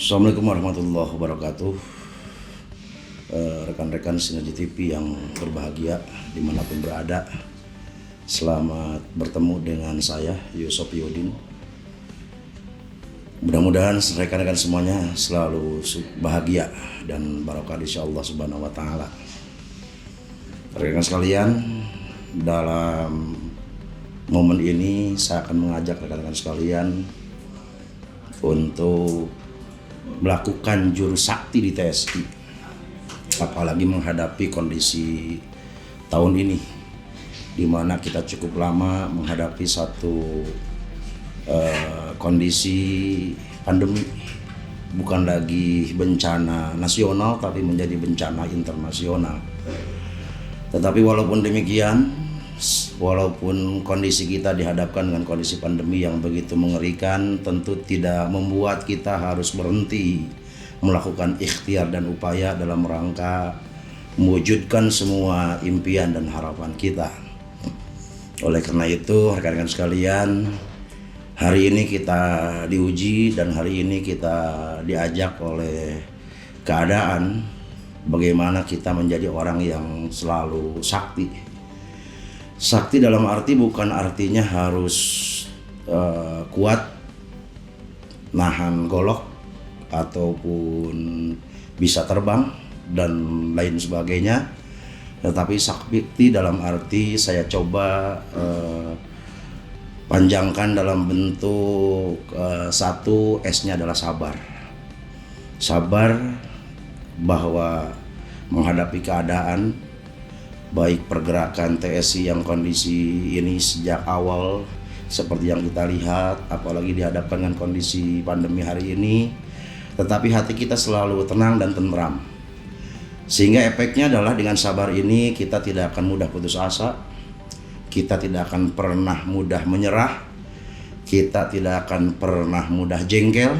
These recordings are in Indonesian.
Assalamualaikum warahmatullahi wabarakatuh. Rekan-rekan Sinergi TV yang berbahagia dimanapun berada, selamat bertemu dengan saya Yusuf Yudin. Mudah-mudahan rekan-rekan semuanya selalu bahagia dan barokah insyaallah subhanahu wa ta'ala. Rekan sekalian, dalam momen ini saya akan mengajak rekan-rekan sekalian untuk melakukan jurus sakti di TSI, apalagi menghadapi kondisi tahun ini di mana kita cukup lama menghadapi satu kondisi pandemi, bukan lagi bencana nasional tapi menjadi bencana internasional. Tetapi walaupun demikian, walaupun kondisi kita dihadapkan dengan kondisi pandemi yang begitu mengerikan, tentu tidak membuat kita harus berhenti melakukan ikhtiar dan upaya dalam rangka mewujudkan semua impian dan harapan kita. Oleh karena itu, rekan-rekan sekalian, hari ini kita diuji dan hari ini kita diajak oleh keadaan bagaimana kita menjadi orang yang selalu sakti. Sakti dalam arti bukan artinya harus kuat, nahan golok, ataupun bisa terbang dan lain sebagainya. Tetapi sakti dalam arti saya coba panjangkan dalam bentuk satu, S-nya adalah sabar. Sabar bahwa menghadapi keadaan, baik pergerakan TSI yang kondisi ini sejak awal seperti yang kita lihat, apalagi dihadapkan dengan kondisi pandemi hari ini, tetapi hati kita selalu tenang dan tentram. Sehingga efeknya adalah dengan sabar ini kita tidak akan mudah putus asa, kita tidak akan pernah mudah menyerah, kita tidak akan pernah mudah jengkel,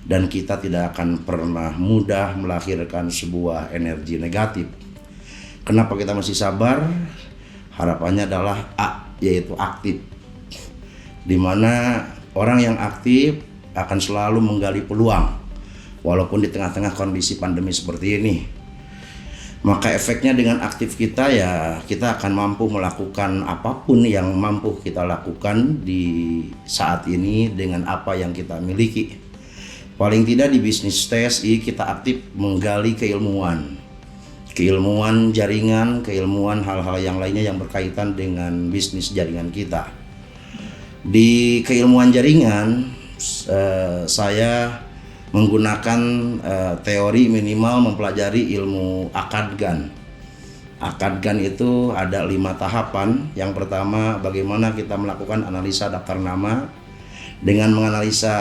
dan kita tidak akan pernah mudah melahirkan sebuah energi negatif. Kenapa kita masih sabar? Harapannya adalah A, yaitu aktif. Dimana orang yang aktif akan selalu menggali peluang walaupun di tengah-tengah kondisi pandemi seperti ini. Maka efeknya dengan aktif kita, ya kita akan mampu melakukan apapun yang mampu kita lakukan di saat ini dengan apa yang kita miliki. Paling tidak di bisnis TSI kita aktif menggali keilmuan jaringan, keilmuan hal-hal yang lainnya yang berkaitan dengan bisnis jaringan kita. Di keilmuan jaringan, saya menggunakan teori minimal mempelajari ilmu akad GAN. Akad GAN itu ada 5 tahapan. Yang pertama, bagaimana kita melakukan analisa daftar nama. Dengan menganalisa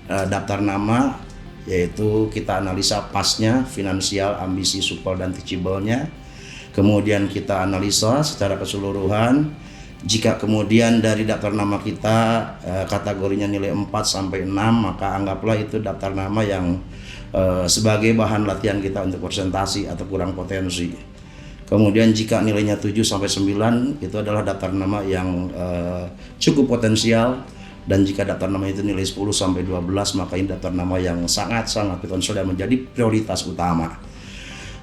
daftar nama, yaitu kita analisa pasnya, finansial, ambisi, supel, dan teachable-nya. Kemudian kita analisa secara keseluruhan. Jika kemudian dari daftar nama kita kategorinya nilai 4 sampai 6, maka anggaplah itu daftar nama yang sebagai bahan latihan kita untuk presentasi atau kurang potensi. Kemudian jika nilainya 7 sampai 9, itu adalah daftar nama yang cukup potensial. Dan jika daftar nama itu nilai 10 sampai 12, maka ini daftar nama yang sangat-sangat potensial dan menjadi prioritas utama.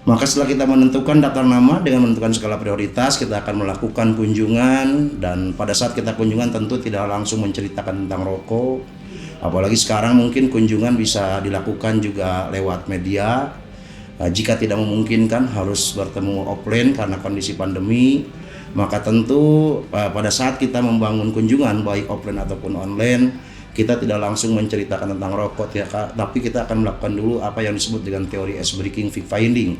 Maka setelah kita menentukan daftar nama dengan menentukan skala prioritas, kita akan melakukan kunjungan. Dan pada saat kita kunjungan tentu tidak langsung menceritakan tentang rokok. Apalagi sekarang mungkin kunjungan bisa dilakukan juga lewat media. Jika tidak memungkinkan harus bertemu offline karena kondisi pandemi, maka tentu pada saat kita membangun kunjungan baik offline ataupun online, kita tidak langsung menceritakan tentang rokok ya, tapi kita akan melakukan dulu apa yang disebut dengan teori ice breaking, fact finding.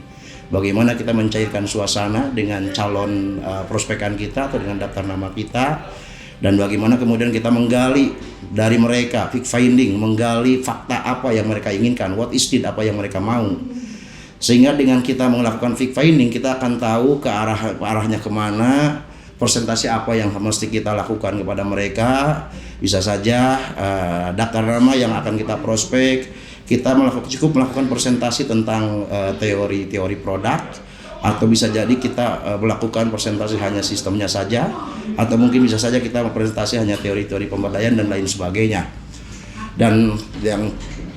Bagaimana kita mencairkan suasana dengan calon prospekan kita atau dengan daftar nama kita, dan bagaimana kemudian kita menggali dari mereka, fact finding, menggali fakta apa yang mereka inginkan, what is it, apa yang mereka mau. Sehingga dengan kita melakukan fact finding, kita akan tahu ke arahnya kemana, presentasi apa yang mesti kita lakukan kepada mereka. Bisa saja daftar nama yang akan kita prospek, kita cukup melakukan presentasi tentang teori-teori produk, atau bisa jadi kita melakukan presentasi hanya sistemnya saja, atau mungkin bisa saja kita presentasi hanya teori-teori pemberdayaan dan lain sebagainya. Dan yang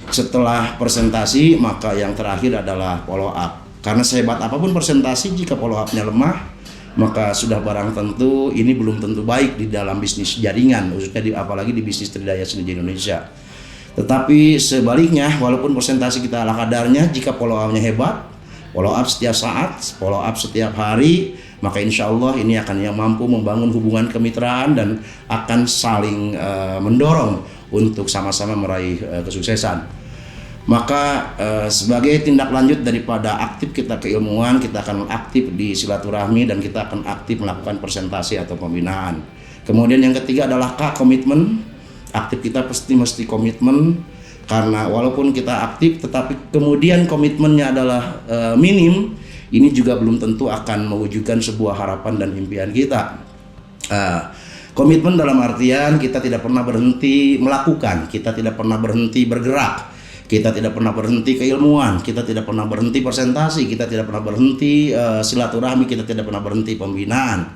Setelah presentasi, maka yang terakhir adalah follow up. Karena sehebat apapun presentasi, jika follow up-nya lemah, maka sudah barang tentu ini belum tentu baik di dalam bisnis jaringan, khususnya apalagi di bisnis tridaya seni di Indonesia. Tetapi sebaliknya, walaupun presentasi kita ala kadarnya, jika follow up-nya hebat, follow up setiap saat, follow up setiap hari, maka insya Allah ini akan yang mampu membangun hubungan kemitraan dan akan saling mendorong untuk sama-sama meraih kesuksesan. Maka sebagai tindak lanjut daripada aktif kita keilmuan, kita akan aktif di silaturahmi dan kita akan aktif melakukan presentasi atau pembinaan. Kemudian yang ketiga adalah komitmen. Aktif kita mesti komitmen, karena walaupun kita aktif tetapi kemudian komitmennya adalah minim, ini juga belum tentu akan mewujudkan sebuah harapan dan impian kita. Komitmen dalam artian kita tidak pernah berhenti melakukan, kita tidak pernah berhenti bergerak, kita tidak pernah berhenti keilmuan, kita tidak pernah berhenti presentasi, kita tidak pernah berhenti silaturahmi, kita tidak pernah berhenti pembinaan.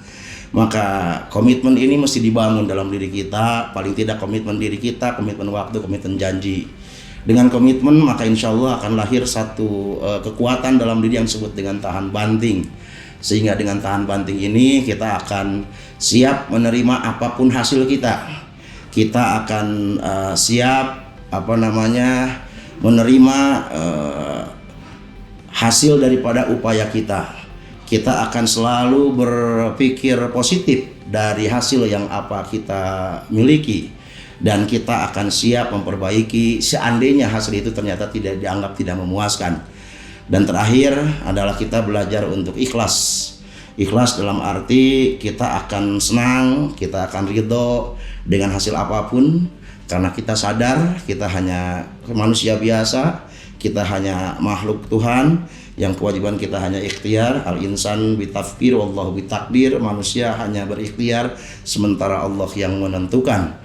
Maka komitmen ini mesti dibangun dalam diri kita, paling tidak komitmen diri kita, komitmen waktu, komitmen janji. Dengan komitmen maka insya Allah akan lahir satu kekuatan dalam diri yang disebut dengan tahan banting. Sehingga dengan tahan banting ini kita akan siap menerima apapun hasil kita. Kita akan siap menerima hasil daripada upaya kita. Kita akan selalu berpikir positif dari hasil yang apa kita miliki, dan kita akan siap memperbaiki seandainya hasil itu ternyata tidak dianggap tidak memuaskan. Dan terakhir adalah kita belajar untuk ikhlas. Ikhlas dalam arti kita akan senang, kita akan ridho dengan hasil apapun, karena kita sadar kita hanya manusia biasa, kita hanya makhluk Tuhan yang kewajiban kita hanya ikhtiar. Al-insan bitafkir wallahu bitakdir, manusia hanya berikhtiar sementara Allah yang menentukan.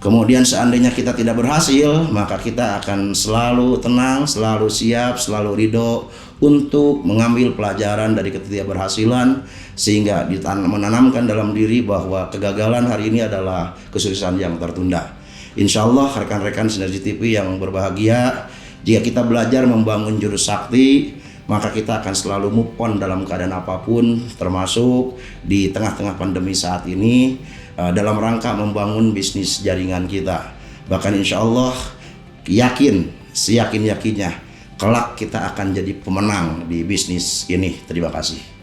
Kemudian seandainya kita tidak berhasil, maka kita akan selalu tenang, selalu siap, selalu ridho untuk mengambil pelajaran dari ketidakberhasilan, sehingga menanamkan dalam diri bahwa kegagalan hari ini adalah kesuksesan yang tertunda. Insya Allah rekan-rekan Sinergi TV yang berbahagia, jika kita belajar membangun jurus sakti, maka kita akan selalu move on dalam keadaan apapun, termasuk di tengah-tengah pandemi saat ini, dalam rangka membangun bisnis jaringan kita. Bahkan insya Allah seyakin-yakinnya kelak kita akan jadi pemenang di bisnis ini. Terima kasih.